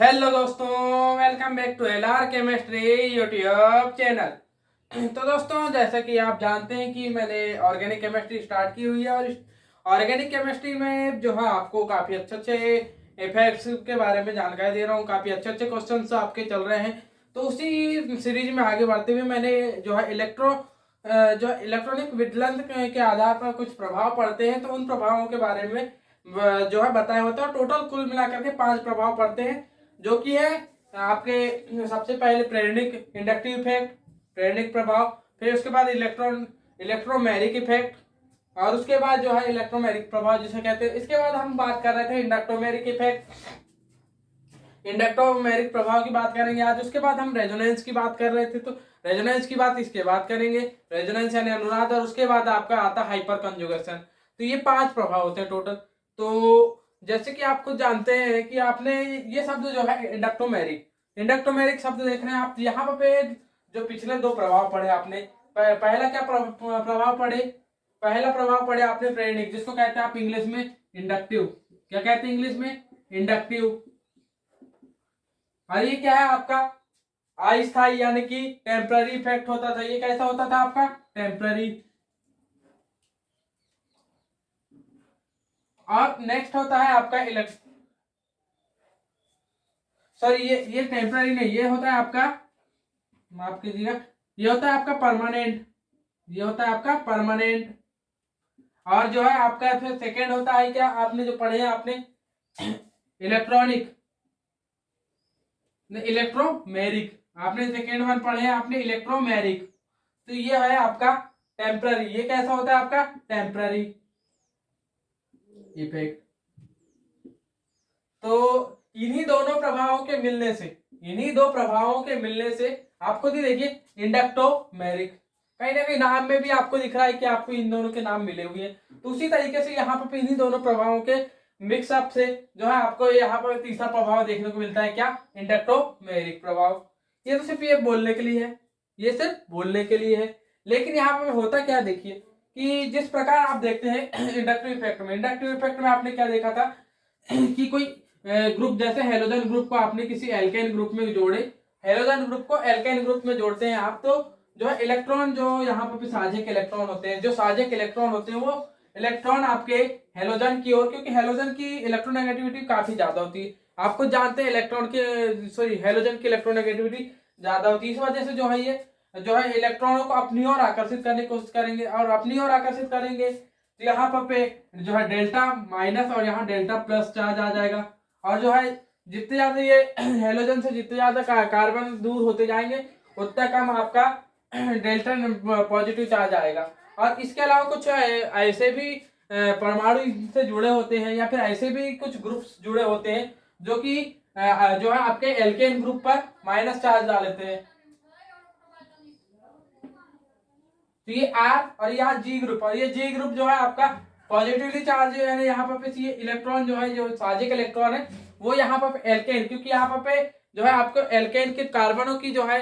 Hello दोस्तों, welcome back to LR chemistry YouTube channel. तो दोस्तों, जैसा कि आप जानते हैं कि मैंने ऑर्गेनिक केमिस्ट्री स्टार्ट की हुई है और ऑर्गेनिक केमिस्ट्री में जो है आपको काफ़ी अच्छे अच्छे इफेक्ट्स के बारे में जानकारी दे रहा हूँ। काफ़ी अच्छे अच्छे क्वेश्चंस आपके चल रहे हैं। तो उसी सीरीज में आगे बढ़ते हुए मैंने जो है जो इलेक्ट्रॉनिक विदलन के आधार पर कुछ प्रभाव पड़ते हैं, तो उन प्रभावों के बारे में जो है बताया होता है। टोटल कुल मिलाकर के 5 प्रभाव पड़ते हैं, जो कि है आपके सबसे पहले प्रेरणिक इंडक्टिव इफेक्ट, प्रेरणिक प्रभाव, फिर उसके बाद इलेक्ट्रोमैरिक इफेक्ट, और उसके बाद जो है इलेक्ट्रोमैरिक प्रभाव जिसे कहते हैं। इसके बाद हम बात कर रहे थे इंडक्टोमैरिक इफेक्ट, इंडक्टोमैरिक प्रभाव की बात करेंगे आज। उसके बाद हम रेजोनेंस की बात कर रहे थे, तो रेजोनेंस की बात इसके बाद करेंगे, रेजोनेंस यानी अनुनाद। और उसके बाद आपका आता हाइपर कंजुगेशन। तो ये 5 प्रभाव होते हैं टोटल। तो जैसे कि आप खुद जानते हैं कि आपने ये शब्द जो है इंडक्टोमेरिक शब्द देख रहे हैं आप यहाँ पे। जो पिछले 2 प्रभाव पढ़े आपने, पहला क्या प्रभाव पढ़े, पहला प्रभाव पढ़े आपने प्रेरणिक, जिसको कहते हैं आप इंग्लिश में इंडक्टिव। क्या कहते हैं इंग्लिश में? इंडक्टिव। और ये क्या है आपका? अस्थायी यानी कि टेम्पररी इफेक्ट होता था। ये कैसा होता था आपका? टेम्पररी। और नेक्स्ट होता है आपका सॉरी, ये टेम्पररी नहीं, ये होता है आपका, माफ कीजिएगा, ये होता है आपका परमानेंट। ये होता है आपका परमानेंट। और जो है आपका फिर सेकेंड होता है क्या, आपने जो पढ़े हैं आपने इलेक्ट्रॉनिक, इलेक्ट्रोमेरिक। आपने सेकेंड वन पढ़े हैं आपने इलेक्ट्रोमेरिक। तो ये है आपका टेम्पररी। ये कैसा होता है आपका? Temporary effect. तो इन्हीं दोनों प्रभावों के मिलने से, इन्हीं 2 प्रभावों के मिलने से आप खुद ही देखिए इंडक्टोमेरिक, कहीं ना कहीं नाम में भी आपको दिख रहा है कि आपको इन दोनों के नाम मिले हुए हैं। तो उसी तरीके से यहाँ पर इन्हीं दोनों प्रभावों के मिक्सअप से जो है आपको यहाँ पर तीसरा प्रभाव देखने को मिलता है। क्या? इंडक्टोमेरिक प्रभाव। ये तो सिर्फ ये बोलने के लिए है, ये सिर्फ बोलने के लिए है। लेकिन यहाँ पर होता क्या देखिए कि जिस प्रकार आप देखते हैं इंडक्टिव इफेक्ट में आपने क्या देखा था कि कोई ग्रुप, जैसे हेलोजन ग्रुप को आपने किसी एल्केन ग्रुप में जोड़े, हेलोजन ग्रुप को एल्केन ग्रुप में जोड़ते हैं आप, तो जो है इलेक्ट्रॉन, जो यहाँ पर साझेक इलेक्ट्रॉन होते हैं, जो साझेक इलेक्ट्रॉन होते हैं वो इलेक्ट्रॉन आपके हेलोजन की ओर, क्योंकि हेलोजन की इलेक्ट्रोनेगेटिविटी काफी ज्यादा होती है। आपको जानते हैं इलेक्ट्रॉन के सॉरी हेलोजन की इलेक्ट्रोनेगेटिविटी ज्यादा होती है। इस वजह से जो है ये जो है इलेक्ट्रॉनों को अपनी ओर आकर्षित करने की कोशिश करेंगे, और अपनी ओर आकर्षित करेंगे तो यहाँ पर पे जो है डेल्टा माइनस और यहाँ डेल्टा प्लस चार्ज आ जाएगा। और जो है जितने ज्यादा ये हेलोजन से जितने ज्यादा कार्बन दूर होते जाएंगे, उतना कम आपका डेल्टा पॉजिटिव चार्ज आएगा। और इसके अलावा कुछ ऐसे भी परमाणु से जुड़े होते हैं, या फिर ऐसे भी कुछ ग्रुप्स जुड़े होते हैं जो कि जो है आपके एल्केन ग्रुप पर माइनस चार्ज डाल लेते हैं। तो ये आर और यहाँ जी ग्रुप, और ये जी ग्रुप जो है आपका पॉजिटिवली चार्ज है। यहाँ पर ये इलेक्ट्रॉन जो है, जो साझेक इलेक्ट्रॉन है, वो यहाँ पर एल्केन, क्योंकि यहाँ पे जो है आपको एल्केन के कार्बनों की जो है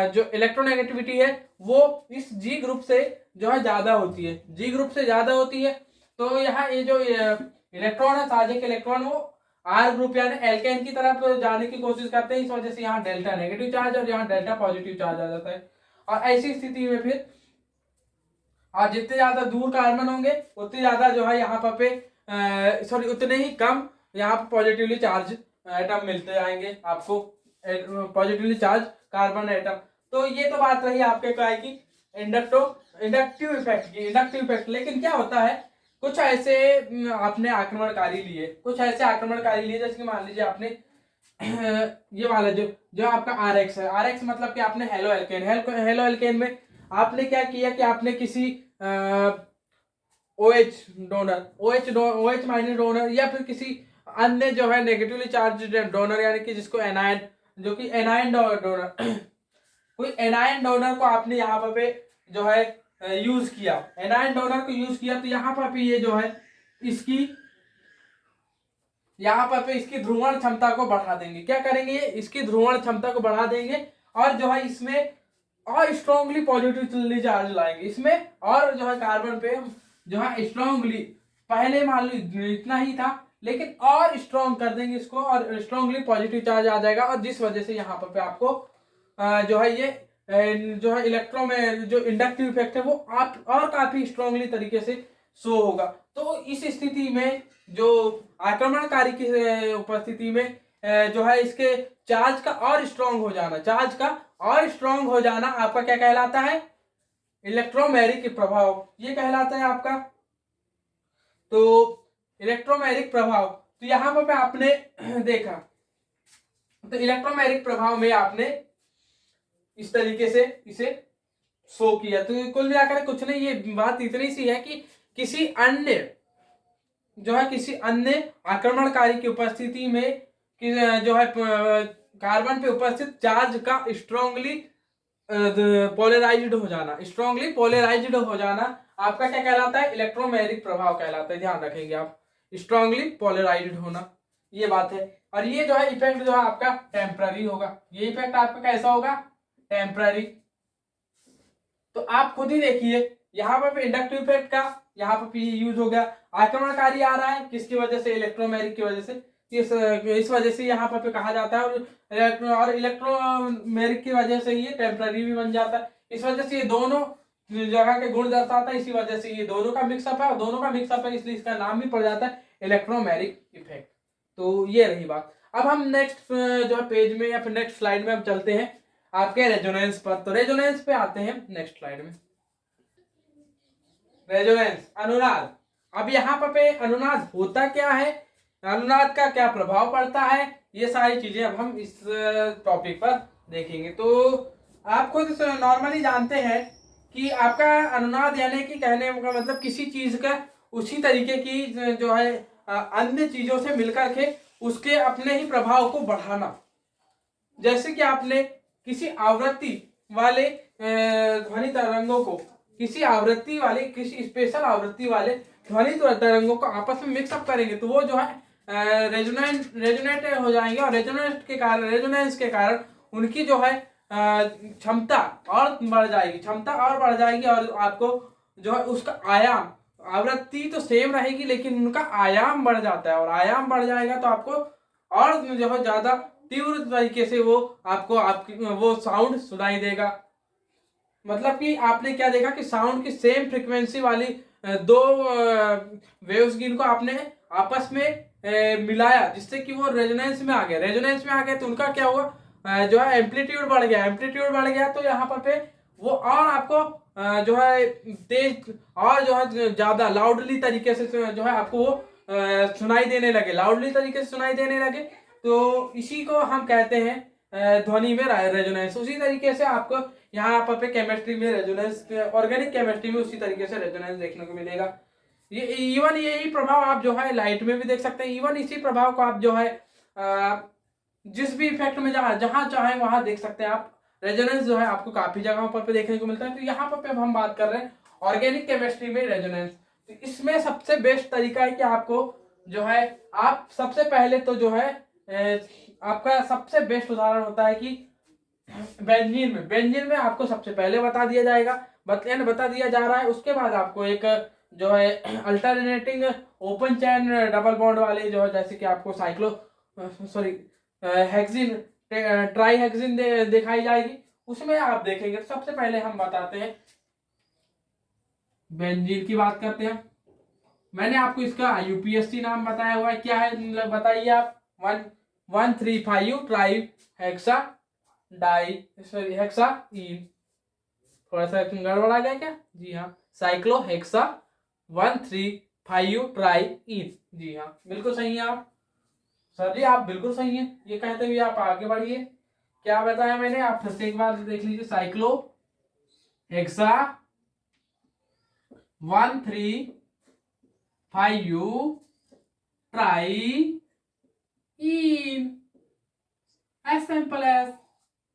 जो इलेक्ट्रोनेगेटिविटी है वो इस जी ग्रुप से जो है ज्यादा होती है, जी ग्रुप से ज्यादा होती है। तो यहाँ ये जो इलेक्ट्रॉन है, साझेक इलेक्ट्रॉन, वो आर ग्रुप यानी एल्केन की तरफ जाने की कोशिश करते हैं। इस वजह से यहाँ डेल्टा नेगेटिव चार्ज और यहाँ डेल्टा पॉजिटिव चार्ज आ जाता है। और ऐसी स्थिति में फिर और जितने ज्यादा दूर कार्बन होंगे उतनी ज्यादा जो है यहाँ पे सॉरी उतने ही कम यहाँ पे पॉजिटिवली चार्ज एटम मिलते जाएंगे आपको, पॉजिटिवली चार्ज कार्बन एटम। तो ये तो बात रही आपके क्या है कि इंडक्टिव इफेक्ट की, इंडक्टिव इफेक्ट। लेकिन क्या होता है, कुछ ऐसे आपने आक्रमणकारी लिए, कुछ ऐसे आक्रमणकारी लिए, जैसे कि मान लीजिए आपने ये वाला जो जो आपका आर एक्स है, आर एक्स मतलब कि आपने हेलो एल्केन में आपने क्या किया कि आपने किसी O H donor, O H minus donor, या फिर किसी अन्य जो है नेगेटिवली चार्ज डोनर, यानी कि जिसको एनायन, जो कि एनायन डोनर कोई एनायन डोनर को आपने यहाँ पे जो है यूज किया, एनायन डोनर को यूज किया, तो यहाँ पर भी ये जो है इसकी यहाँ पर इसकी ध्रुवण क्षमता को बढ़ा देंगे। क्या करेंगे? इसकी ध्रुवण क्षमता को बढ़ा देंगे, और जो है इसमें और स्ट्रांगली पॉजिटिव चार्ज लाएंगे इसमें। और जो है कार्बन पे जो है स्ट्रांगली, पहले मान लो इतना ही था, लेकिन और स्ट्रॉन्ग कर देंगे इसको और स्ट्रांगली पॉजिटिव चार्ज आ जाएगा, और जिस वजह से यहाँ पर पे आपको जो है ये जो है इलेक्ट्रो में जो इंडक्टिव इफेक्ट है वो आप और काफी स्ट्रांगली तरीके से शो होगा। तो इस स्थिति में जो आक्रमणकारी की उपस्थिति में जो है इसके चार्ज का और स्ट्रांग हो जाना, चार्ज का और स्ट्रांग हो जाना आपका क्या कहलाता है, इलेक्ट्रोमैग्नेटिक प्रभाव, ये कहलाता है आपका। तो इलेक्ट्रोमैग्नेटिक प्रभाव, तो यहां पर आपने देखा, तो इलेक्ट्रोमैग्नेटिक प्रभाव में आपने इस तरीके से इसे शो किया। तो कुल मिलाकर कुछ नहीं, ये बात इतनी सी है कि किसी अन्य जो है किसी अन्य आक्रमणकारी की उपस्थिति में कि जो है कार्बन पे उपस्थित चार्ज का स्ट्रांगली पोलराइज्ड हो जाना, स्ट्रांगली पोलराइज्ड हो जाना आपका क्या कहलाता है, इलेक्ट्रोमैग्नेटिक प्रभाव कहलाता है। ध्यान रखेंगे आप, स्ट्रांगली पोलराइज्ड होना, ये बात है। और ये जो है इफेक्ट जो है आपका टेम्पररी होगा, ये इफेक्ट आपका कैसा होगा, टेम्पररी। तो आप खुद ही देखिए यहाँ पर इंडक्टिव इफेक्ट का यहाँ पर यूज हो गया, आक्रमणकारी आ रहा है किसकी वजह से, इलेक्ट्रोमैग्नेटिक की वजह से, इस वजह से यहाँ पर कहा जाता है, और इलेक्ट्रोमैग्नेटिक की वजह से ये टेम्पररी भी बन जाता है। इस वजह से ये दोनों जगह के गुण दर्शाता है, इसी वजह से ये दोनों का मिक्सअप है, और दोनों का मिक्सअप है इसलिए इसका नाम भी पड़ जाता है इलेक्ट्रोमैग्नेटिक इफेक्ट। तो ये रही बात। अब हम नेक्स्ट जो है पेज में या फिर नेक्स्ट स्लाइड में हम चलते हैं आपके रेजोनेंस पर। तो रेजोनेंस पे आते हैं नेक्स्ट स्लाइड में, रेजोनेंस, अनुनाद। अब यहाँ पे अनुनाद होता क्या है, अनुनाद का क्या प्रभाव पड़ता है, ये सारी चीजें अब हम इस टॉपिक पर देखेंगे। तो आप खुद नॉर्मली जानते हैं कि आपका अनुनाद यानी कि कहने का मतलब किसी चीज का उसी तरीके की जो है अन्य चीजों से मिलकर के उसके अपने ही प्रभाव को बढ़ाना। जैसे कि आपने किसी आवृत्ति वाले ध्वनि तरंगों को किसी स्पेशल आवृत्ति वाले ध्वनि तरंगों को आपस में मिक्सअप करेंगे तो वो जो है रेजोनेट हो जाएंगे, और रेजोनेंस के कारण उनकी जो है क्षमता और बढ़ जाएगी, और आपको जो है उसका आयाम, आवृत्ति तो सेम रहेगी लेकिन उनका आयाम बढ़ जाता है, और आयाम बढ़ जाएगा तो आपको और जो है ज्यादा तीव्र तरीके से वो आपको वो साउंड सुनाई देगा। मतलब कि आपने क्या देखा कि साउंड की सेम फ्रीक्वेंसी वाली दो वेव्स को आपने आपस में मिलाया जिससे कि वो रेजोनेंस में आ गया, तो उनका क्या हुआ, जो है एम्पलीट्यूड बढ़ गया, तो यहाँ पर वो और आपको जो है तेज और जो है ज्यादा लाउडली तरीके से जो है आपको वो सुनाई देने लगे, तो इसी को हम कहते हैं ध्वनि में रेजोनेंस। उसी तरीके से आपको यहाँ पर केमिस्ट्री में रेजोनेंस, ऑर्गेनिक केमिस्ट्री में उसी तरीके से रेजोनेंस देखने को मिलेगा। ये इवन यही प्रभाव आप जो है लाइट में भी देख सकते हैं, इवन इसी प्रभाव को आप जो है जिस भी इफेक्ट में जहां चाहे वहां देख सकते हैं आप। रेजोनेंस जो है आपको काफी जगहों पर देखने को मिलता है। तो यहाँ पर हम बात कर रहे हैं ऑर्गेनिक केमिस्ट्री में रेजोनेंस। तो इसमें सबसे बेस्ट तरीका है कि आपको जो है आप सबसे पहले तो जो है आपका सबसे बेस्ट उदाहरण होता है कि बेंजीन में आपको सबसे पहले बता दिया जा रहा है। उसके बाद आपको एक जो है अल्टरनेटिंग ओपन चैन डबल बॉन्ड वाले जो है जैसे कि आपको हेक्सिन ट्राई हेक्सिन दिखाई जाएगी, उसमें आप देखेंगे। तो सबसे पहले हम बताते हैं बेंजीन की बात करते हैं। मैंने आपको इसका यूपीएससी नाम बताया हुआ है, क्या है बताइए आप, 1,1,3,5 ट्राई हेक्सा हेक्साइन। थोड़ा सा गड़बड़ा गया क्या, जी हाँ, साइक्लो हेक्सा 1,3,5 ट्राई। जी हाँ, बिल्कुल सही है आप सर जी, आप बिल्कुल सही हैं। ये कहते हुए आप आगे बढ़िए, क्या बताया मैंने, आप फिर से एक बार देख लीजिए। Cyclo hexa 1,3,5 tri as simple as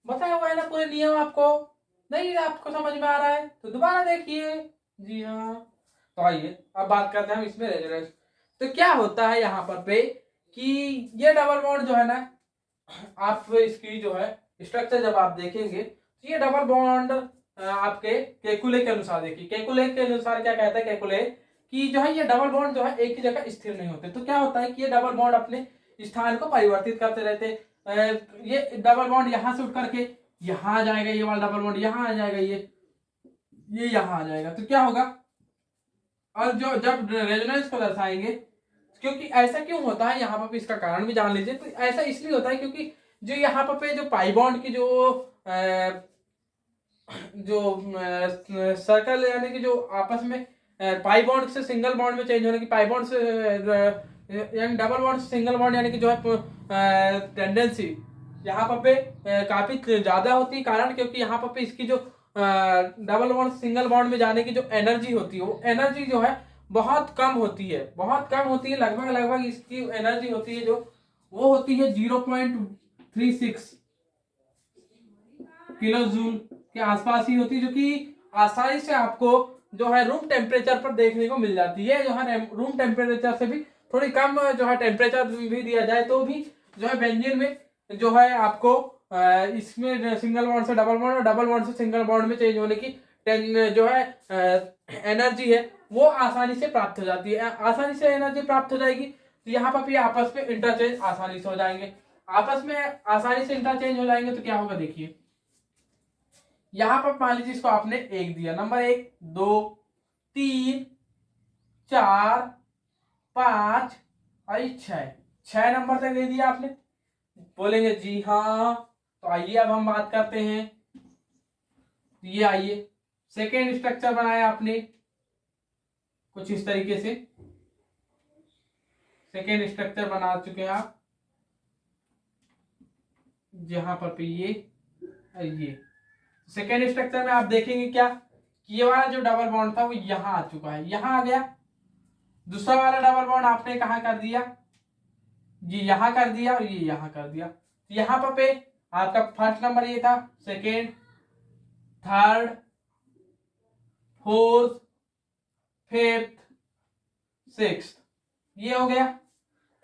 बताया हुआ है ना पूरे नियम। आपको नहीं आपको समझ में आ रहा है तो दोबारा देखिए। जी हाँ, तो आइए अब बात करते हैं हम इसमें रेजोनेंस। तो क्या होता है यहाँ पर कि ये डबल बॉन्ड जो है ना, आप इसकी जो है स्ट्रक्चर जब आप देखेंगे तो ये डबल बॉन्ड आपके केकुले के अनुसार देखिए, केकुले के अनुसार क्या कहता है केकुले कि जो है ये डबल बॉन्ड जो है एक ही जगह स्थिर नहीं होते। तो क्या होता है कि ये डबल बॉन्ड अपने स्थान को परिवर्तित करते रहते हैं। ये डबल बॉन्ड यहाँ से उठ करके यहाँ आ जाएगा, ये वाला डबल बॉन्ड यहाँ आ जाएगा, ये यहाँ आ जाएगा। तो क्या होगा, और जो जब रेजोनेंस को दर्शाएंगे, क्योंकि ऐसा क्यों होता है यहाँ पर इसका कारण भी जान लीजिए। तो ऐसा इसलिए होता है क्योंकि जो यहाँ पर जो पाई बॉन्ड की जो सर्कल यानी कि जो आपस में पाई बॉन्ड से सिंगल बॉन्ड में चेंज होने की, पाई बॉन्ड से यानी डबल बॉन्ड से सिंगल बॉन्ड यानी कि जो है टेंडेंसी यहाँ पे काफी ज्यादा होती है। कारण क्योंकि यहाँ पे इसकी जो डबल बॉन्ड सिंगल बॉन्ड में जाने की जो एनर्जी होती है, वो एनर्जी जो है बहुत कम होती है, बहुत कम होती है। लगभग इसकी एनर्जी होती है जो वो होती है 0.36 किलो जूल के आसपास ही होती है, जो कि आसानी से आपको जो है रूम टेम्परेचर पर देखने को मिल जाती है। जो है रूम टेम्परेचर से भी थोड़ी कम जो है टेम्परेचर भी दिया जाए तो भी जो है बेंजीन में जो है आपको इसमें सिंगल बॉन्ड से डबल बॉन्ड और डबल बॉन्ड से सिंगल बॉन्ड में चेंज होने की जो है एनर्जी है वो आसानी से प्राप्त हो जाती है। आसानी से एनर्जी प्राप्त हो जाएगी तो यहाँ पर भी आपस में इंटरचेंज आसानी से हो जाएंगे। आपस में आसानी से इंटरचेंज हो जाएंगे तो क्या होगा, देखिए यहाँ पर मान लीजिए इसको आपने एक दिया, नंबर 1 2 3 4 5 और 6 नंबर तक दे दिया आपने। बोलेंगे जी हाँ, तो आइए अब हम बात करते हैं। ये आइए सेकेंड स्ट्रक्चर बनाया आपने कुछ इस तरीके से, सेकेंड स्ट्रक्चर बना चुके हैं आप, जहां पर ये सेकेंड स्ट्रक्चर में आप देखेंगे क्या कि ये वाला जो डबल बॉन्ड था वो यहां आ चुका है, यहां आ गया। दूसरा वाला डबल बॉन्ड आपने कहां कर दिया, ये यहां कर दिया और ये यहां कर दिया। तो यहां पे आपका फर्स्ट नंबर ये था, second, third, fourth, fifth, sixth, ये हो गया।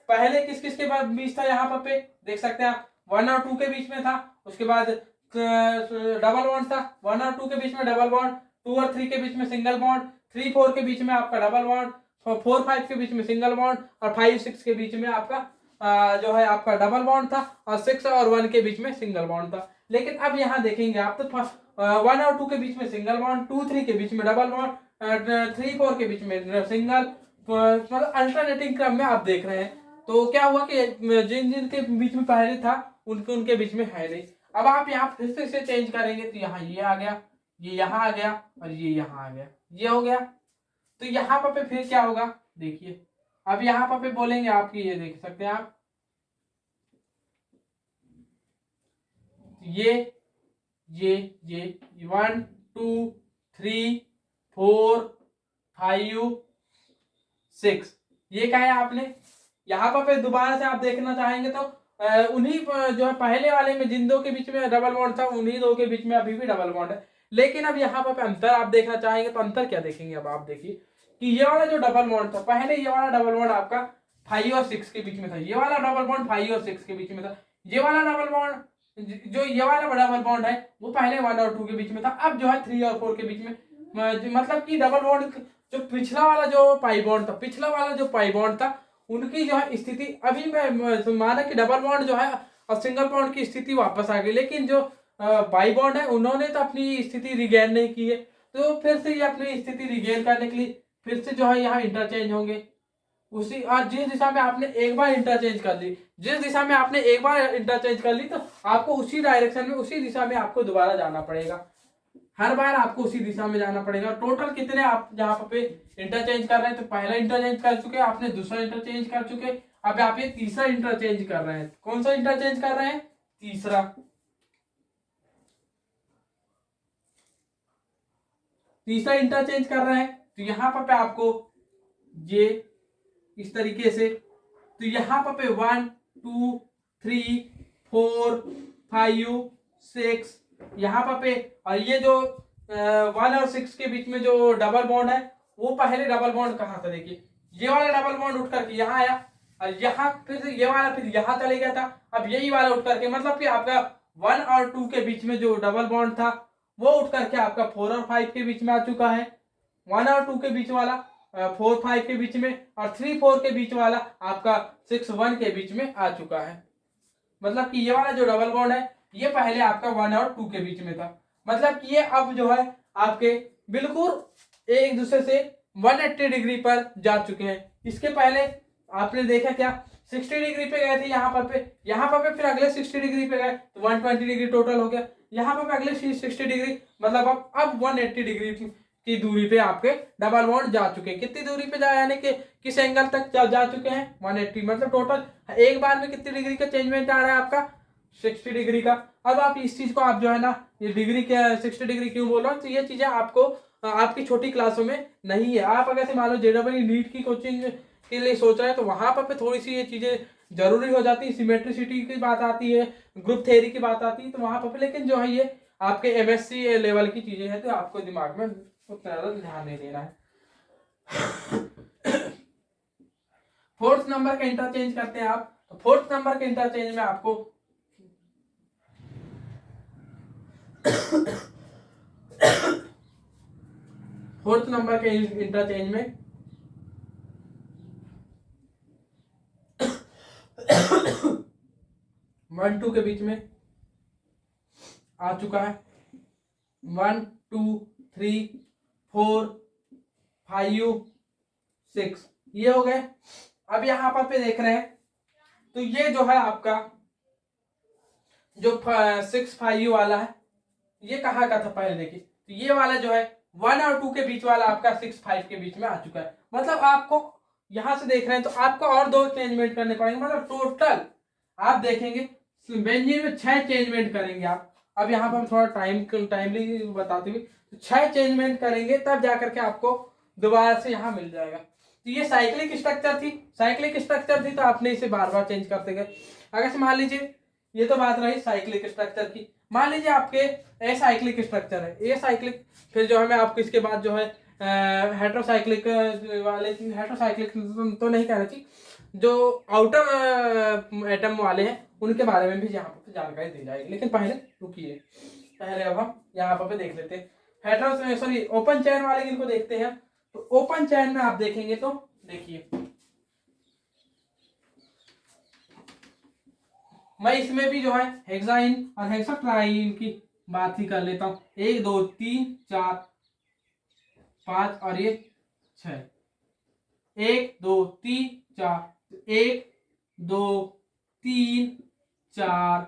पहले किस किस के बीच था, यहाँ पे देख सकते हैं आप 1 और 2 के बीच में था। उसके बाद डबल बॉन्ड था, 1 और 2 के बीच में डबल बॉन्ड, 2 और 3 के बीच में सिंगल बॉन्ड, 3 4 के बीच में आपका डबल बॉन्ड, 4 5 के बीच में सिंगल बॉन्ड और 5 6 के बीच में आपका जो है आपका डबल बॉन्ड था और 6 और 1 के बीच में सिंगल बॉन्ड था। लेकिन अब यहाँ देखेंगे आप तो 1 और 2 के बीच में सिंगल बॉन्ड, 2 3 के बीच में डबल बॉन्ड, 3 4 के बीच में सिंगल, मतलब अल्टरनेटिंग क्रम में आप देख रहे हैं। तो क्या हुआ कि जिन जिन के बीच में पहले था उनके बीच में है नहीं। अब आप यहाँ फिर से इसे चेंज करेंगे तो यहाँ ये आ गया, ये यहाँ आ गया और ये यहाँ आ गया, ये हो गया। तो यहाँ पर फिर क्या होगा, देखिए अब यहाँ पर बोलेंगे आपकी, ये देख सकते हैं आप, ये 1 2 3 4 5 6 ये क्या है आपने यहाँ पर दोबारा से आप देखना चाहेंगे तो उन्हीं जो है पहले वाले में जिन दो के बीच में डबल बॉन्ड था उन्हीं दो के बीच में अभी भी डबल बॉन्ड है। लेकिन अब यहाँ पर अंतर आप देखना चाहेंगे तो अंतर क्या देखेंगे, अब आप देखिए कि ये वाला जो डबल बॉन्ड था पहले, ये वाला डबल बॉन्ड आपका 5 और 6 के बीच में था, ये वाला डबल बॉन्ड 5 और 6 के बीच में था। ये वाला डबल बॉन्ड जो ये वाला डबल बॉन्ड है वो पहले 1 और 2 के बीच में था, अब जो है 3 और 4 के बीच में। मतलब कि डबल बॉन्ड जो पिछला वाला जो पाई बॉन्ड था, पिछला वाला जो पाई बॉन्ड था उनकी जो है स्थिति अभी मैं माना कि डबल बॉन्ड जो है और सिंगल बॉन्ड की स्थिति वापस आ गई, लेकिन जो बाई बॉन्ड है उन्होंने तो अपनी स्थिति रिगेन नहीं की है। तो फिर से ये अपनी स्थिति रिगेन करने के लिए फिर से जो है यहाँ इंटरचेंज होंगे उसी, और जिस दिशा में आपने एक बार इंटरचेंज कर ली, जिस दिशा में आपने एक बार इंटरचेंज कर ली तो आपको उसी डायरेक्शन में उसी दिशा में आपको दोबारा जाना पड़ेगा, हर बार आपको उसी दिशा में जाना पड़ेगा। टोटल कितने आप यहाँ पे इंटरचेंज कर रहे हैं, तो पहला इंटरचेंज कर चुके, आपने दूसरा इंटरचेंज कर चुके, अब आप ये तीसरा इंटरचेंज कर रहे हैं। कौन सा इंटरचेंज कर रहे हैं, तीसरा। तीसरा इंटरचेंज कर रहे हैं तो यहाँ पर आपको ये इस तरीके से, तो यहाँ पर 1 2 3 4 5 6 यहाँ पे, और ये जो 1 और 6 के बीच में जो डबल बॉन्ड है वो पहले डबल बॉन्ड कहाँ था, देखिए ये वाला डबल बॉन्ड उठ करके यहाँ आया और यहाँ फिर से ये वाला फिर यहाँ चले गया था, अब यही वाला उठ करके, मतलब कि आपका 1 और 2 के बीच में जो डबल बॉन्ड था वो उठ करके आपका 4 और 5 के बीच में आ चुका है। 1 और 2 के बीच वाला 4-5 के बीच में, और 3-4 के बीच वाला आपका 6-1 के बीच में आ चुका है। मतलब कि ये वाला जो डबल बॉन्ड है ये पहले आपका 1 और 2 के बीच में था, मतलब कि ये अब जो है आपके बिल्कुल एक दूसरे से 180 डिग्री पर जा चुके हैं। इसके पहले आपने देखा क्या 60 डिग्री पे गए थे यहाँ पर फिर अगले 60 डिग्री पे गए तो 120 डिग्री टोटल हो गया। यहाँ पर अगले 60 डिग्री, मतलब अब 180 डिग्री की दूरी पे आपके डबल बॉन्ड जा चुके हैं। कितनी दूरी पे जाए, यानी कि किस एंगल तक जा चुके हैं 180, मतलब टोटल एक बार में कितनी डिग्री का चेंजमेंट आ रहा है आपका 60 डिग्री का। अब आप इस चीज को आप जो है ना, ये डिग्री के 60 डिग्री क्यों बोल रहा हूँ, तो ये चीजें आपको आपकी छोटी क्लासों में नहीं है। आप अगर से मान लो जेडब्ल्यू नीट की कोचिंग के लिए सोच रहे हैं तो वहां पर थोड़ी सी ये चीजें जरूरी हो जाती है, सिमेट्रिसिटी की बात आती है, ग्रुप थ्योरी की बात आती है, तो वहां पर लेकिन जो है ये आपके एमएससी लेवल की चीजें हैं तो आपको दिमाग में उतना ज्यादा ध्यान नहीं देना है। फोर्थ नंबर का इंटरचेंज करते हैं आप, तो फोर्थ नंबर के इंटरचेंज में आपको फोर्थ नंबर के इंटरचेंज में 1-2 के बीच में आ चुका है। 1 2 3 4 5 6 ये हो गए। अब यहां पर पे देख रहे हैं तो ये जो है आपका जो 6-5 वाला है ये कहाँ का था पहले देखिए, तो ये वाला जो है 1 और 2 के बीच वाला आपका 6-5 के बीच में आ चुका है। मतलब आपको यहां से देख रहे हैं तो आपको और 2 चेंजमेंट करने पड़ेंगे, मतलब टोटल आप देखेंगे बेंजीन में 6 चेंजमेंट करेंगे आप। अब यहाँ पर हम थोड़ा टाइमली बताते हुए तो 6 चेंजमेंट करेंगे तब जाकर के आपको दोबारा से यहाँ मिल जाएगा। तो ये साइक्लिक स्ट्रक्चर थी तो आपने इसे बार बार चेंज करते गए। अगर से मान लीजिए ये तो बात रही साइक्लिक स्ट्रक्चर की, मान लीजिए आपके एसाइक्लिक स्ट्रक्चर है, एसाइक्लिक फिर जो है मैं आपको इसके बाद जो है हेट्रोसाइक्लिक वाले, हेट्रोसाइक्लिक तो नहीं कहना चाहिए, जो आउटर एटम वाले हैं उनके बारे में भी यहाँ पर जानकारी दी जाएगी। लेकिन पहले रुकिए, पहले अब हम यहाँ पर देख लेते हैं हेट्रो सॉरी ओपन चेन वाले इनको देखते हैं। तो ओपन चेन में आप देखेंगे तो देखिए मैं इसमें भी जो है हेक्साइन और हेक्साट्राइन की बात ही कर लेता हूं। 1 2 3 4 5 और ये 6, 1 2 3 4, 1 2 3 4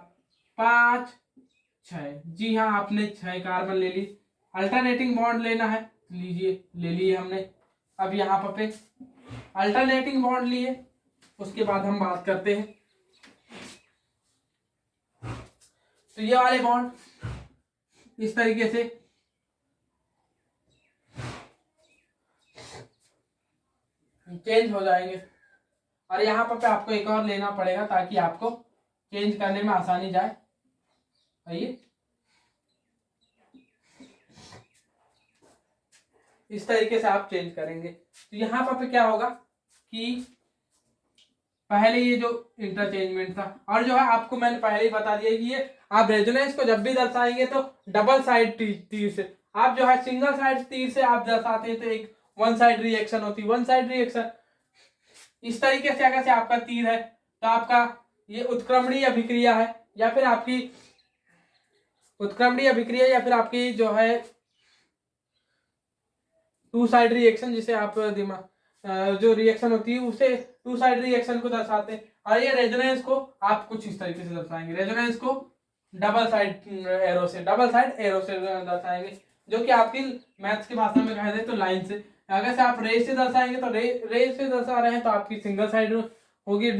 5 6। जी हाँ, आपने 6 कार्बन ले ली। अल्टरनेटिंग बॉन्ड लेना है लीजिए, ले लिए हमने। अब यहाँ पर पे अल्टरनेटिंग बॉन्ड लिए, उसके बाद हम बात करते हैं तो ये वाले बॉन्ड इस तरीके से चेंज हो जाएंगे। और यहाँ पर आपको एक और लेना पड़ेगा ताकि आपको चेंज करने में आसानी जाए। आइए इस तरीके से आप चेंज करेंगे तो यहाँ पर क्या होगा कि पहले ये जो इंटरचेंजमेंट था, और जो है आपको मैंने पहले ही बता दिया कि ये आप रेजोनेंस को जब भी दर्शाएंगे तो डबल साइड तीर से, आप जो है सिंगल साइड तीर से आप दर्शाते हैं तो एक वन साइड रिएक्शन होती है, वन साइड रिएक्शन। इस तरीके से अगर से आपका तीर है तो आपका ये उत्क्रमणीय अभिक्रिया है, या फिर आपकी उत्क्रमणीय अभिक्रिया, या फिर आपकी जो है टू साइड रिएक्शन, जिसे आप दिमाग जो रिएक्शन होती है उसे टू साइड रिएक्शन को दर्शाते हैं। और ये रेजोनेंस को आप कुछ इस तरीके से दर्शाएंगे, रेजोनेंस को डबल साइड एरो से दर्शाएंगे, जो कि आपकी मैथ्स की भाषा में कह दे तो लाइन से। अगर से आप रे से दर्शाएंगे तो रे से दर्शा रहे हैं तो आपकी सिंगल साइड होगी,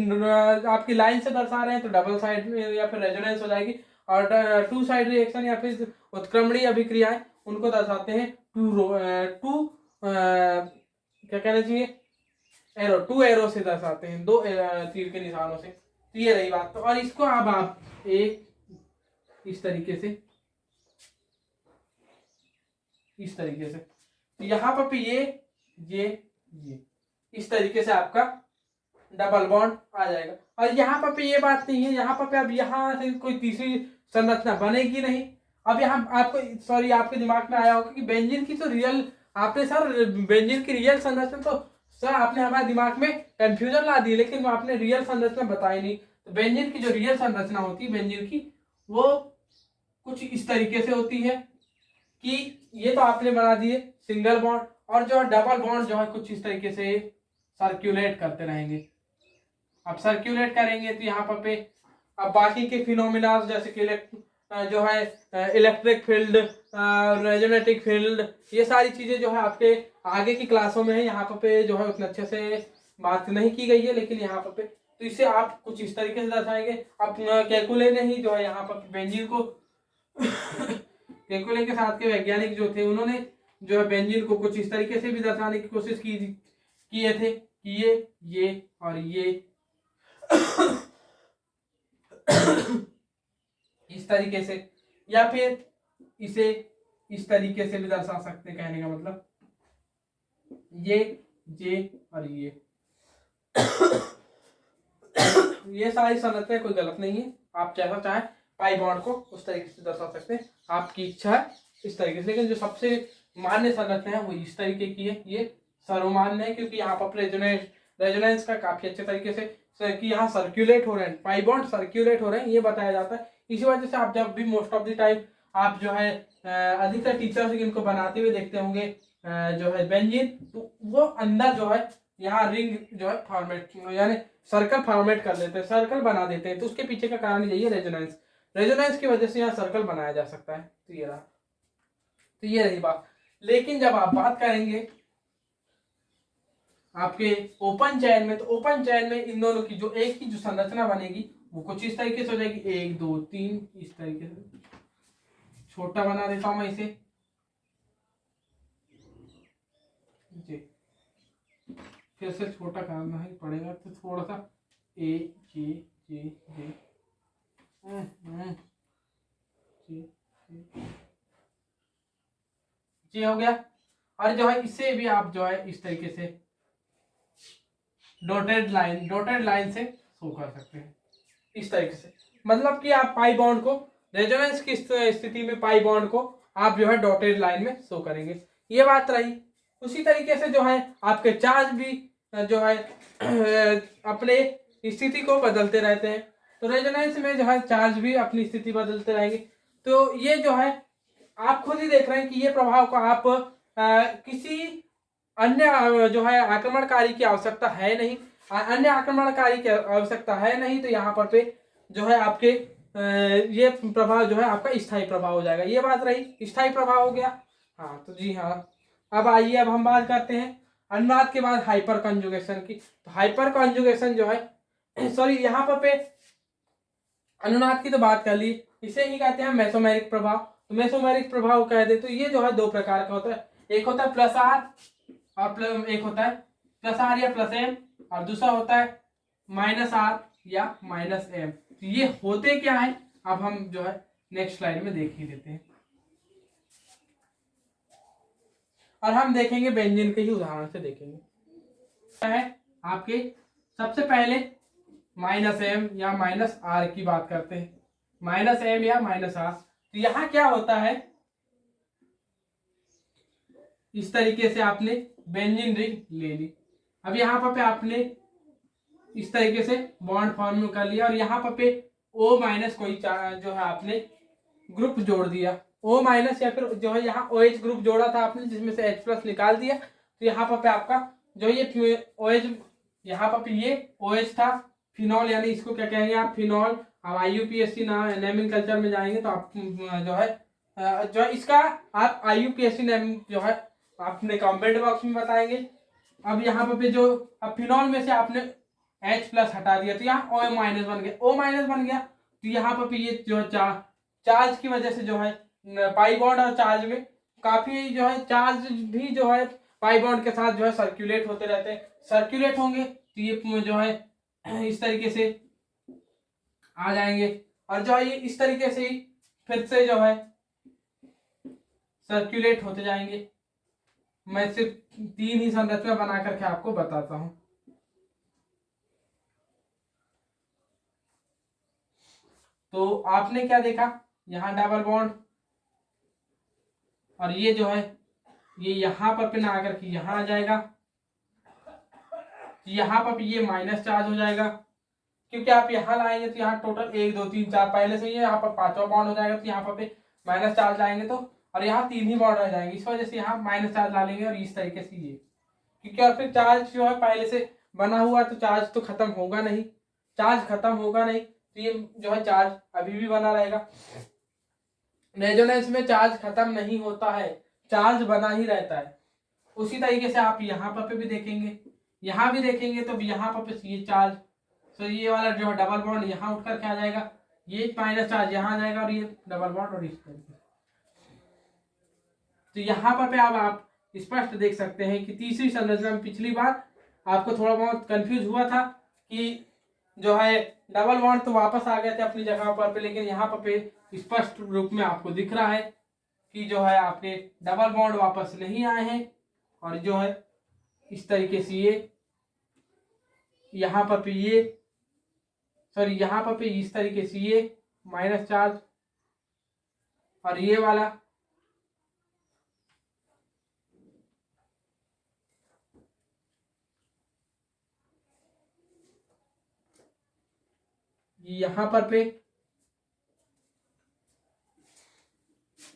आपकी लाइन से दर्शा रहे हैं तो डबल साइड या फिर रेजोनेंस हो जाएगी। और टू साइड रिएक्शन या फिर उत्क्रमणीय अभिक्रियाएं उनको दर्शाते हैं टू क्या कहना चाहिए एरो, टू एरो से दर्शाते हैं, 2 तीर के निशानों से। तो ये रही बात। तो और इसको अब आप एक इस तरीके से तो यहाँ पर ये इस तरीके से आपका डबल बॉन्ड आ जाएगा। और यहाँ पर ये बात नहीं है, यहाँ पर अब यहाँ से कोई तीसरी संरचना बनेगी नहीं। अब यहाँ आपको आपके दिमाग में आया होगा कि बेंजीन की तो रियल आपने सर बेंजीन की रियल संरचना तो सर आपने हमारे दिमाग में कंफ्यूजन ला दी, लेकिन आपने रियल संरचना बताई नहीं। तो बेंजीन की जो रियल संरचना होती है बेंजीन की, वो कुछ इस तरीके से होती है कि ये तो आपने बना दिए सिंगल बॉन्ड, और जो डबल बॉन्ड जो है कुछ इस तरीके से सर्कुलेट करते रहेंगे। अब सर्कुलेट करेंगे तो यहाँ पर पे अब बाकी के फिनोमिना जैसे कि जो है इलेक्ट्रिक फील्ड, रेजोनेटिक फील्ड, ये सारी चीजें जो है आपके आगे की क्लासों में है, यहाँ पर पे जो है उतने अच्छे से बात नहीं की गई है, लेकिन यहाँ पर पे तो इसे आप कुछ इस तरीके से दर्शाएंगे। अब कैलकुले ने ही जो है यहाँ पर बेंजीन को कैलकुले के साथ के वैज्ञानिक जो थे उन्होंने जो है बेंजीन को कुछ इस तरीके से भी दर्शाने की कोशिश की किए थे कि ये और ये इस तरीके से, या फिर इसे इस तरीके से भी दर्शा सकते हैं। कहने का मतलब ये और ये सारी संरचनाएं कोई गलत नहीं है। आप जैसा चाहे पाई बॉन्ड को उस तरीके से दर्शा सकते हैं, आपकी इच्छा है इस तरीके से। लेकिन जो सबसे मान्य संरचना है वो इस तरीके की है, ये सर्वमान्य है, क्योंकि यहाँ पर रेजोनेंस का काफी अच्छे तरीके से कि यहाँ सर्कुलेट हो रहे हैं, पाई बॉन्ड सर्कुलेट हो रहे हैं, ये बताया जाता है। इसी वजह से आप जब भी मोस्ट ऑफ द टाइम आप जो है अधिकतर टीचर्स इनको बनाते हुए देखते होंगे जो है बेंजीन, तो वो अंदर जो है यहाँ रिंग जो है फॉर्मेट यानी सर्कल फॉर्मेट कर लेते हैं, सर्कल बना देते हैं। तो उसके पीछे का कारण यही है रेजोनेंस, रेजोनेंस की वजह से यहाँ सर्कल बनाया जा सकता है। तो ये रहा, तो ये रही बात। लेकिन जब आप बात करेंगे आपके ओपन चैन में, तो ओपन चैन में इन दोनों की जो एक ही जो संरचना बनेगी वो कुछ इस तरीके से हो जाएगी, 1 2 3 इस तरीके से। छोटा बना देता हूं मैं इसे जी, फिर से छोटा करना ही पड़ेगा, तो थोड़ा सा ए जे जे जे जी हो गया। और जो है इससे भी आप जो है इस तरीके से डॉटेड लाइन से शो कर सकते हैं इस तरीके से। मतलब कि आप पाई बॉन्ड को रेजोनेंस की स्थिति में पाई बॉन्ड को आप जो है डॉटेड लाइन में शो करेंगे, ये बात रही। उसी तरीके से जो है आपके चार्ज भी जो है अपने स्थिति को बदलते रहते हैं, तो रेजोनेंस में जो है चार्ज भी अपनी स्थिति बदलते रहेंगे। तो ये जो है आप खुद ही देख रहे हैं कि ये प्रभाव को आप किसी अन्य जो है आक्रमणकारी की आवश्यकता है नहीं, अन्य आक्रमणकारी की आवश्यकता है नहीं, तो यहाँ पर पे जो है आपके ये प्रभाव जो है आपका स्थायी प्रभाव हो जाएगा। ये बात रही, स्थायी प्रभाव हो गया। हाँ तो जी हाँ, अब आइए अब हम बात करते हैं अनुनाद के बाद हाइपर कंजुगेशन की। तो हाइपर कंजुगेशन जो है सॉरी यहाँ पर पे अनुनाद की तो बात कर ली, इसे ही कहते हैं मेसोमेरिक प्रभाव। तो मेसोमेरिक प्रभाव कह दे तो ये जो है 2 प्रकार का होता है, एक होता है प्लस आर और एक होता है प्लस आर या प्लस एम, और दूसरा होता है माइनस आर या माइनस एम। तो ये होते क्या है अब हम जो है नेक्स्ट स्लाइड में देख ही लेते हैं, और हम देखेंगे बेंजीन के ही उदाहरण से देखेंगे। क्या है आपके सबसे पहले माइनस एम या माइनस आर की बात करते हैं, माइनस एम या माइनस आर। तो यहां क्या होता है, इस तरीके से आपने बेंजीन रिंग ले ली। अब यहाँ पर पे आपने इस तरीके से बॉन्ड फॉर्म कर लिया, और यहाँ पर पे O माइनस कोई जो है आपने ग्रुप जोड़ दिया, O माइनस या फिर जो है यहाँ OH ग्रुप जोड़ा था आपने, जिसमें से H प्लस निकाल दिया। तो यहाँ पर पे आपका जो ये OH, यहाँ पर पे ये OH था, फिनॉल यानी इसको क्या कहेंगे आप, फिनॉल। अब IUPAC नेमिंग कल्चर में जाएंगे तो आप जो है इसका आप IUPAC नेम जो है आपने कमेंट बॉक्स में बताएंगे। अब यहाँ पे जो अब फिनॉल में से आपने H प्लस हटा दिया, तो यहाँ O माइनस बन गया, O माइनस बन गया। तो यहाँ पे ये जो चार्ज की वजह से जो है पाई बॉन्ड और चार्ज में काफी जो है चार्ज भी जो है पाई बॉन्ड के साथ जो है सर्कुलेट होते रहते हैं, सर्कुलेट होंगे तो ये जो है इस तरीके से आ जाएंगे, और जो है ये इस तरीके से ही फिर से जो है सर्कुलेट होते जाएंगे। मैं सिर्फ 3 ही संरचना बना करके आपको बताता हूं। तो आपने क्या देखा, यहां डबल बॉन्ड, और ये जो है ये यहाँ पर ना आकर के यहाँ आ जाएगा, यहाँ पर ये माइनस चार्ज हो जाएगा, क्योंकि आप यहाँ लाएंगे तो यहाँ टोटल 1 2 3 4 पहले से ही है, यहाँ पर 5वां बॉन्ड हो जाएगा, तो यहाँ पर माइनस चार्ज लाएंगे तो, और यहाँ 3 ही बॉन्ड रह जाएंगे, इस वजह से यहाँ माइनस चार्ज ला लेंगे। और इस तरीके से ये, क्योंकि और फिर चार्ज जो है पहले से बना हुआ तो चार्ज तो खत्म होगा नहीं, चार्ज खत्म होगा नहीं, तो ये जो है चार्ज अभी भी बना रहेगा। रेजोनेंस में चार्ज खत्म नहीं होता है, चार्ज बना ही रहता है। उसी तरीके से आप यहाँ पर भी देखेंगे, यहाँ भी देखेंगे तो यहाँ पर ये चार्ज, तो ये वाला जो है डबल बॉन्ड यहाँ उठ करके आ जाएगा, ये माइनस चार्ज यहाँ आ जाएगा, और ये डबल बॉन्ड और इस तरीके। तो यहाँ पर आप स्पष्ट देख सकते हैं कि तीसरी संरचना में पिछली बार आपको थोड़ा बहुत कंफ्यूज हुआ था कि जो है डबल बॉन्ड तो वापस आ गए थे अपनी जगह पर, लेकिन यहाँ पर स्पष्ट रूप में आपको दिख रहा है कि जो है आपके डबल बॉन्ड वापस नहीं आए हैं, और जो है इस तरीके से ये यहाँ पर ये सॉरी यहाँ पर इस तरीके से ये माइनस चार्ज, और ये वाला यहाँ पर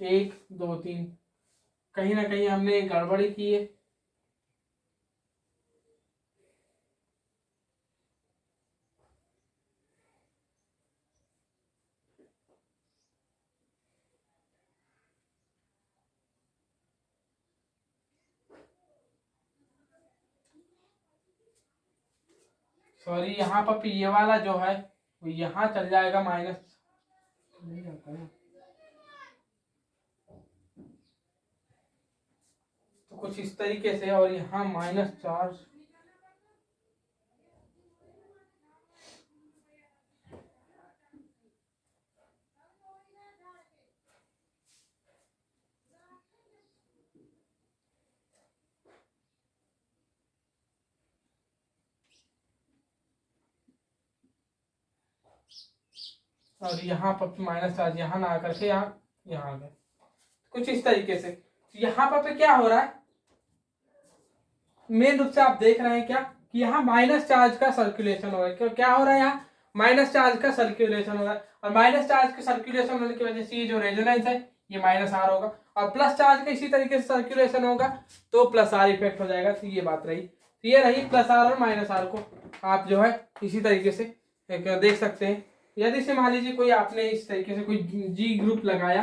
1 2 3 कहीं ना कहीं हमने गड़बड़ी की है। सॉरी, यहाँ पर ये वाला जो है वो यहाँ चल जाएगा, माइनस नहीं आता है तो कुछ इस तरीके से, और यहाँ माइनस चार्ज, और यहाँ पर माइनस चार्ज यहाँ ना आकर के यहाँ आ गए, कुछ इस तरीके से। यहाँ पर क्या हो रहा है, मेन रूप से आप देख रहे हैं क्या कि यहाँ माइनस चार्ज का सर्कुलेशन हो रहा है। क्या हो रहा है, यहाँ माइनस चार्ज का सर्कुलेशन हो रहा है, और माइनस चार्ज का सर्कुलेशन होने की वजह से ये जो रेजोनेंस है ये माइनस आर होगा, और प्लस चार्ज का इसी तरीके से सर्कुलेशन होगा तो प्लस आर इफेक्ट हो जाएगा। तो ये बात रही, तो ये रही प्लस आर और माइनस आर को आप जो है इसी तरीके से देख सकते हैं। यदि से मान लीजिए कोई आपने इस तरीके से कोई जी ग्रुप लगाया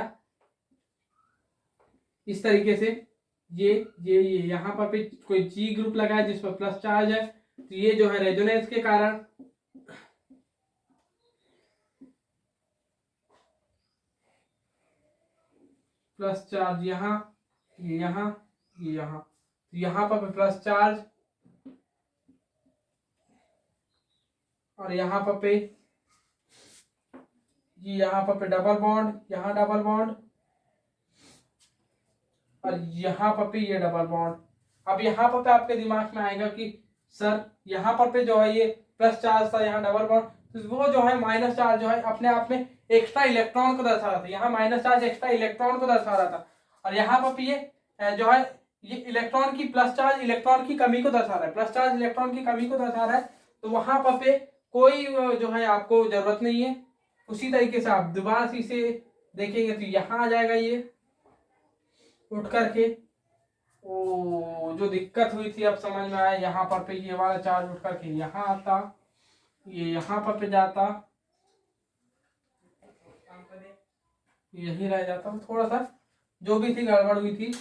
इस तरीके से, ये यहाँ पर भी कोई जी ग्रुप लगाया जिस पर प्लस चार्ज है, तो ये जो है रेजोनेंस के कारण प्लस चार्ज यहाँ, ये यहाँ, ये यहाँ, तो यहाँ पर प्लस चार्ज, और यहाँ पर ये यहाँ पर डबल बॉन्ड, यहाँ डबल बॉन्ड, और यहाँ पर ये डबल बॉन्ड। अब यहाँ पर आपके दिमाग में आएगा कि सर यहाँ पर जो है ये प्लस चार्ज था, यहाँ डबल बॉन्ड, तो वो जो है माइनस चार्ज जो है अपने आप में एक्स्ट्रा इलेक्ट्रॉन को दर्शा रहा था, यहाँ माइनस चार्ज एक्स्ट्रा इलेक्ट्रॉन को दर्शा रहा था, और यहाँ पर ये जो है ये इलेक्ट्रॉन की प्लस चार्ज इलेक्ट्रॉन की कमी को दर्शा रहा है, प्लस चार्ज इलेक्ट्रॉन की कमी को दर्शा रहा है, तो वहां पर कोई जो है आपको जरूरत नहीं है। उसी तरीके से आप दोबारा से इसे देखेंगे तो यहाँ आ जाएगा ये उठ करके, ओ जो दिक्कत हुई थी अब समझ में आया, यहाँ पर ये वाला चार्ज उठ करके यहाँ आता, ये यहाँ पर जाता, यही रह जाता, थोड़ा सा जो भी थी गड़बड़ हुई थी।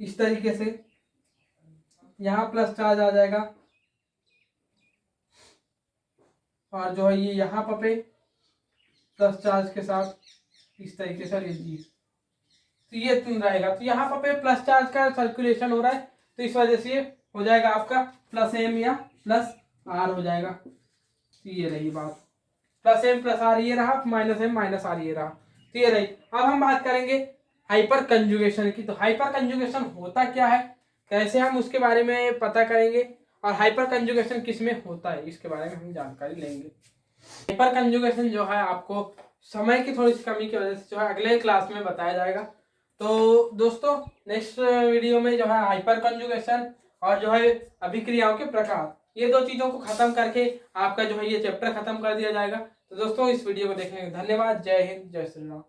इस तरीके से यहाँ प्लस चार्ज आ जाएगा, और जो है ये यहाँ पर प्लस चार्ज के साथ इस तरीके से जी, तो ये रहेगा। तो यहाँ पर प्लस चार्ज का सर्कुलेशन हो रहा है, तो इस वजह से हो जाएगा आपका प्लस एम या प्लस आर हो जाएगा। तो ये रही बात, प्लस एम प्लस आर ये रहा, माइनस एम माइनस आर ये रहा, तो ये रही। अब हम बात करेंगे हाइपर कंजुगेशन की। तो हाइपर कंजुगेशन होता क्या है, कैसे हम उसके बारे में पता करेंगे, और हाइपर कंजुगेशन किस में होता है इसके बारे में हम जानकारी लेंगे। हाइपर कंजुगेशन जो है आपको समय की थोड़ी सी कमी की वजह से जो है अगले क्लास में बताया जाएगा। तो दोस्तों नेक्स्ट वीडियो में जो है हाइपर कंजुगेशन और जो है अभिक्रियाओं के प्रकार, ये दो चीजों को खत्म करके आपका जो है ये चैप्टर खत्म कर दिया जाएगा। तो दोस्तों इस वीडियो को देखने के लिए धन्यवाद। जय हिंद, जय श्री राम।